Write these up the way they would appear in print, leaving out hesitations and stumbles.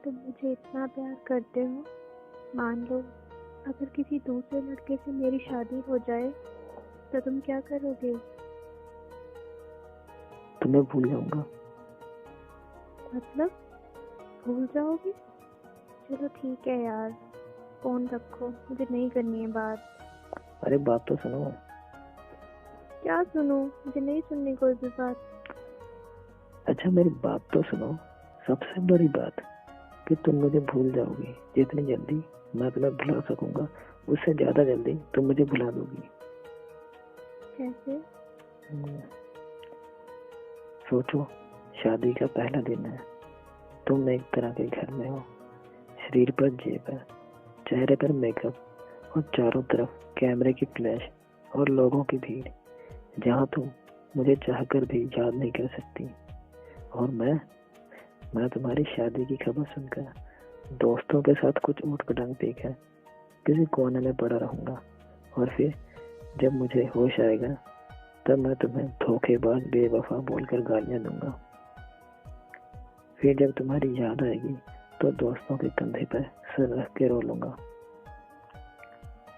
तुम मुझे इतना प्यार करते हो, मान लो अगर किसी दूसरे लड़के से मेरी शादी हो जाए तो तुम क्या करोगे? तुम्हें भूल जाऊंगा। मतलब भूल जाओगे? चलो ठीक है यार, फोन रखो, मुझे नहीं करनी है बात। अरे बात तो सुनो। क्या सुनूं? मुझे नहीं सुननी कोई भी बात। अच्छा मेरी बात तो सुनो। सबसे बड़ी बात कि तुम मुझे भूल जाओगी। जितनी जल्दी मैं तुम्हें भुला सकूंगा उससे ज्यादा जल्दी तुम मुझे भुला दोगी। कैसे? सोचो, शादी का पहला दिन है। तुम एक तरह के घर में हो, शरीर पर जेवर, चेहरे पर मेकअप और चारों तरफ कैमरे की फ्लैश और लोगों की भीड़, जहाँ तुम मुझे चाहकर भी याद नहीं कर सकती। और मैं तुम्हारी शादी की खबर सुनकर दोस्तों के साथ कुछ ऊट-पटांग पीकर किसी कोने में पड़ा रहूंगा। और फिर जब मुझे होश आएगा तब मैं तुम्हें धोखेबाज बेवफा बोलकर गालियां दूंगा। फिर जब तुम्हारी याद आएगी तो दोस्तों के कंधे पर सर रख के रो लूंगा।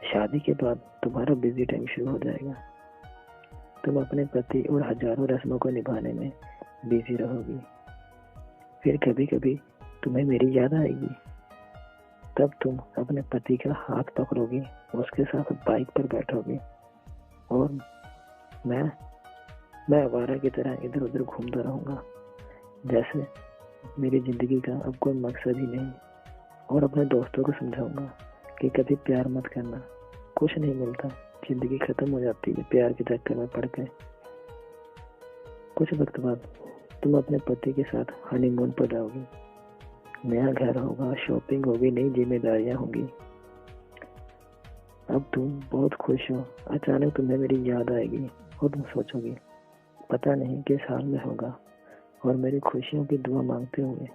शादी के बाद तुम्हारा बिजी टाइम शुरू हो जाएगा। तुम अपने पति और हजारों रस्मों को निभाने में बिजी रहोगी। फिर कभी कभी तुम्हें मेरी याद आएगी, तब तुम अपने पति का हाथ पकड़ोगी, उसके साथ बाइक पर बैठोगी और मैं आवारा की तरह इधर उधर घूमता रहूंगा, जैसे मेरी जिंदगी का अब कोई मकसद ही नहीं। और अपने दोस्तों को समझाऊंगा कि कभी प्यार मत करना, कुछ नहीं मिलता, जिंदगी खत्म हो जाती है प्यार के चक्कर में पड़ के। कुछ वक्त बाद तुम अपने पति के साथ हनीमून पर जाओगी। नया घर होगा, शॉपिंग होगी, नई जिम्मेदारियां होंगी। अब तुम बहुत खुश हो। अचानक तुम्हें मेरी याद आएगी और तुम सोचोगी पता नहीं किस हाल में होगा, और मेरी खुशियों की दुआ मांगते हुए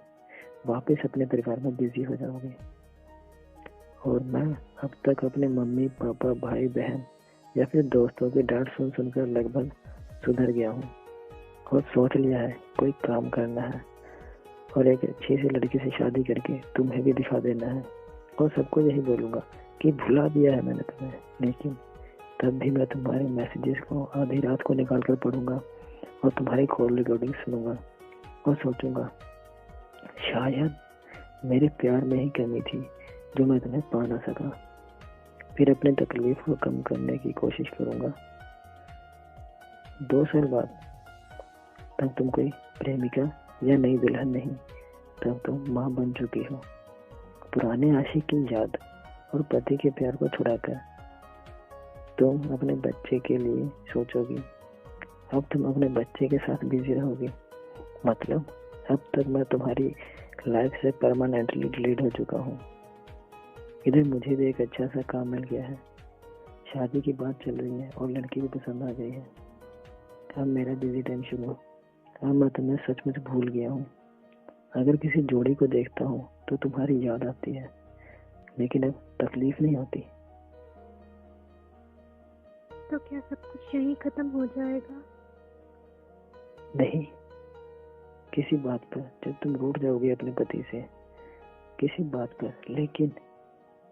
वापस अपने परिवार में बिजी हो जाओगे। और मैं अब तक अपने मम्मी पापा भाई बहन या फिर दोस्तों की डांट सुन सुनकर लगभग सुधर गया हूँ और सोच लिया है कोई काम करना है और एक अच्छी सी लड़की से शादी करके तुम्हें भी दिखा देना है। और सबको यही बोलूंगा कि भुला दिया है मैंने तुम्हें, लेकिन तब भी मैं तुम्हारे मैसेजेस को आधी रात को निकाल कर पढ़ूंगा और तुम्हारी कॉल रिकॉर्डिंग सुनूंगा और सोचूंगा शायद मेरे प्यार में ही कमी थी जो मैं तुम्हें पा ना सका। फिर अपनी तकलीफ को कम करने की कोशिश करूंगा। 2 साल बाद तब तुम कोई प्रेमिका या नई दुल्हन नहीं, तब तुम माँ बन चुकी हो। पुराने आशिक की याद और पति के प्यार को छुड़ाकर तुम अपने बच्चे के लिए सोचोगी। अब तुम अपने बच्चे के साथ बिजी रहोगी। मतलब अब तक मैं तुम्हारी लाइफ से परमानेंटली डिलीट हो चुका हूँ। इधर मुझे भी एक अच्छा सा काम मिल गया है, शादी की बात चल रही है और लड़की भी पसंद आ गई है। अब मेरा बिजी टाइम शुरू। अब मैं तुम्हें सचमुच भूल गया हूँ। अगर किसी जोड़ी को देखता हूँ तो तुम्हारी याद आती है, लेकिन अब तकलीफ नहीं होती। तो क्या सब कुछ यहीं खत्म हो जाएगा? नहीं, किसी बात पर जब तुम रूठ जाओगे अपने पति से, किसी बात पर, लेकिन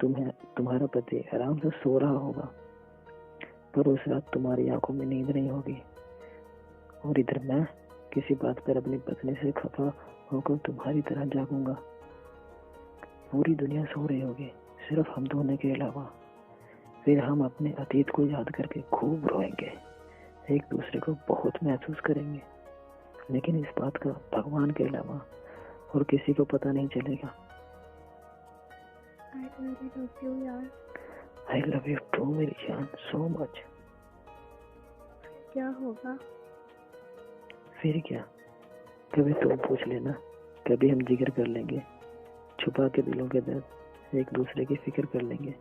तुम्हारा पति आराम से सो रहा होगा, पर उस रात तुम्हारी आंखों में नींद नहीं होगी। और इधर मैं किसी बात पर अपनी पत्नी से खफा होकर तुम्हारी तरह जागूंगा। पूरी दुनिया सो रही होगी, सिर्फ हम दोनों के अलावा। फिर हम अपने अतीत को याद करके खूब रोएंगे, एक दूसरे को बहुत महसूस करेंगे, लेकिन इस बात का भगवान के अलावा और किसी को पता नहीं चलेगा। I really love you यार। I love you too मेरी जान, so much। क्या होगा? फिर क्या, कभी तुम पूछ लेना, कभी हम जिक्र कर लेंगे, छुपा के दिलों के दर्द एक दूसरे की फिक्र कर लेंगे।